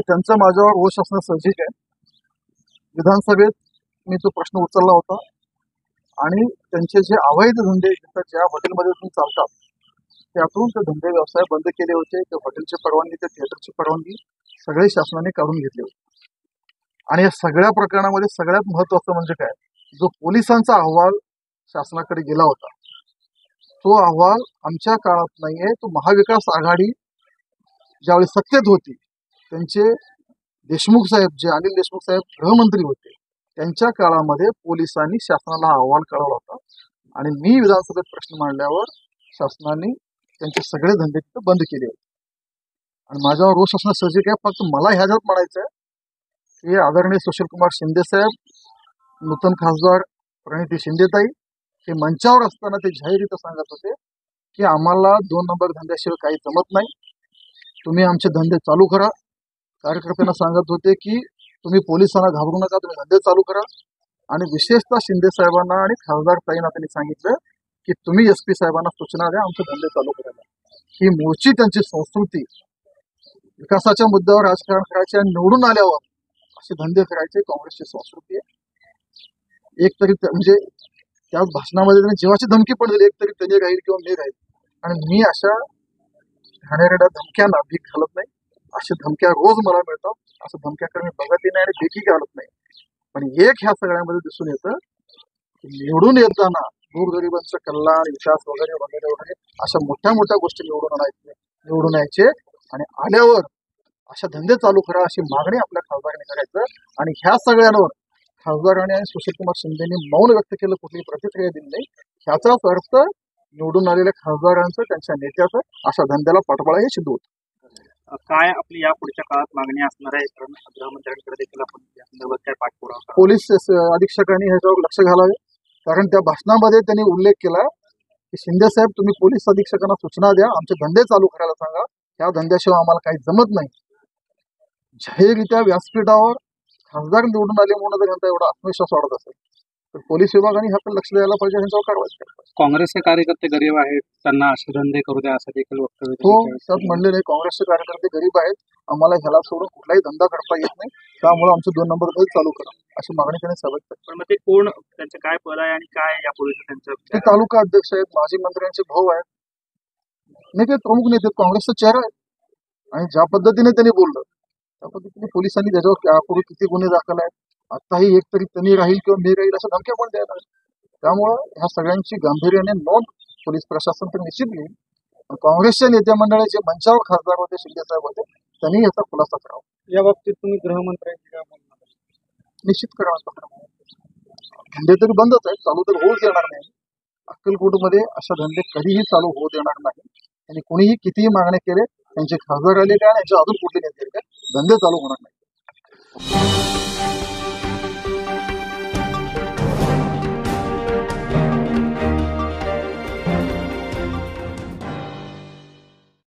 त्यांचा माझ्यावर रोष असणं साहजिक आहे. विधानसभेत मी तो प्रश्न उचलला होता आणि त्यांचे जे अवैध धंदे ज्या हॉटेलमध्ये चालतात त्यातून ते धंदे व्यवसाय बंद केले होते. ते हॉटेलची परवानगी, ते थिएटरची परवानगी सगळे शासनाने काढून घेतले होते. आणि या सगळ्या प्रकरणामध्ये सगळ्यात महत्वाचं म्हणजे काय, जो पोलिसांचा अहवाल शासनाकडे गेला होता तो अहवाल आमच्या काळात नाहीये. तो महाविकास आघाडी ज्यावेळी सत्तेत होती त्यांचे देशमुख साहेब, जे अनिल देशमुख साहेब गृहमंत्री होते, त्यांच्या काळामध्ये पोलिसांनी शासनाला हा अहवाल कळवला होता. आणि मी विधानसभेत प्रश्न मांडल्यावर शासनाने त्यांचे सगळे धंदे तिथे बंद केले होते. आणि माझ्यावर रोष असणं साहजिक आहे. फक्त मला ह्याच्यात म्हणायचं आहे की आदरणीय सुशीलकुमार शिंदे साहेब, नूतन खासदार प्रणिती शिंदेताई हे मंचावर असताना ते जाहीररित्या सांगत होते की आम्हाला 2 नंबर धंद्याशिवाय काही जमत नाही, तुम्ही आमचे धंदे चालू करा. कार्यकर्त्यांना सांगत होते की तुम्ही पोलिसांना घाबरू नका, तुम्ही धंदे चालू करा. आणि विशेषतः शिंदे साहेबांना आणि खासदार ताईंना त्यांनी सांगितलं की तुम्ही SP साहेबांना सूचना द्या आमचे धंदे चालू करायला. ही मूळची त्यांची संस्कृती, विकासाच्या मुद्द्यावर राजकारण करायचे आणि निवडून आल्यावर असे धंदे करायचे काँग्रेसची संस्कृती आहे. एक तरी म्हणजे त्या भाषणामध्ये त्यांनी जीवाची धमकी पण दिली, एक तरी त्यांनी राहील किंवा मी राहील. आणि मी अशा घाणेरड्या धमक्यांना भीक घालत नाही. अशा धमक्या रोज मला मिळतात, असं धमक्याकडे मी बघतही नाही आणि भीकी घालत नाही. पण एक ह्या सगळ्यामध्ये दिसून येतं की निवडून येताना गोरगरिबांचं कल्याण, विकास वगैरे वगैरे वगैरे अशा मोठ्या मोठ्या गोष्टी निवडून यायचे आणि आल्यावर अशा धंदे चालू करा अशी मागणी आपल्या खासदारांनी करायचं. आणि ह्या सगळ्यांवर खासदारांनी आणि सुशीलकुमार शिंदेनी मौन व्यक्त केलं, कुठलीही प्रतिक्रिया दिली नाही. ह्याचाच अर्थ निवडून आलेल्या खासदारांचं, त्यांच्या नेत्याचं अशा धंद्याला पाठबळ हे सिद्ध होतं. काय आपली या पुढच्या काळात मागणी असणार आहे? गृहमंत्र्यांकडे देखील आपण या संदर्भात काय पाठपुरावा करावा? पोलीस अधीक्षकांनी ह्याच्यावर लक्ष घालावे. कारण त्या भाषणामध्ये त्यांनी उल्लेख केला की शिंदे साहेब तुम्ही पोलीस अधीक्षकांना सूचना द्या, आमचे धंदे चालू करायला सांगा, त्या धंद्याशिवाय आम्हाला काही जमत नाही. जाहीररित्या व्यासपीठावर खासदार निवडून आले म्हणून जर त्यांचा एवढा आत्मविश्वास वाढत असेल तर पोलीस विभागाने ह्याकडे लक्ष द्यायला पाहिजे, ह्यांच्यावर कारवाई करायला पाहिजे. काँग्रेसचे कार्यकर्ते गरीब आहेत, त्यांना असे धंदे करू द्या असं देखील वक्तव्य हो, त्यात म्हणले नाही काँग्रेसचे कार्यकर्ते गरीब आहेत, आम्हाला ह्याला सोडून कुठलाही धंदा करता येत नाही, त्यामुळे आमचे 2 नंबर चालू करा अशी मागणी त्यांनी सभेत केली. पण मग ते कोण, त्यांचे काय पद आहे आणि काय यापूर्वी त्यांचं? ते तालुका अध्यक्ष आहेत, माजी मंत्र्यांचे भाऊ आहेत, नाही ते प्रमुख नेते काँग्रेसचा चेहरा आहे. आणि ज्या पद्धतीने त्यांनी बोललं त्या पद्धतीने पोलिसांनी त्याच्यावर यापूर्वी किती गुन्हे दाखल आहेत, आताही एक तरी त्यांनी राहील किंवा मी राहील अशा धमक्या पण द्यायला. त्यामुळं ह्या सगळ्यांची गांभीर्याने नोंद पोलीस प्रशासन तर निश्चित घेईल. काँग्रेसच्या नेत्या मंडळी जे मंचावर खासदार होते, शिंदे साहेब होते, त्यांनी याचा खुलासा करावा. या बाबतीत तुम्ही गृहमंत्र्यांची काय म्हणणार? निश्चित करावा. धंदे तरी बंदच आहेत, चालू तर होऊच देणार नाही. अक्कलकोटमध्ये अशा धंदे कधीही चालू होऊ देणार नाही. आणि कोणीही कितीही मागण्या केले, त्यांचे खासदार आले काय, यांचे अजून कुठले नेते काय, धंदे चालू होणार नाही.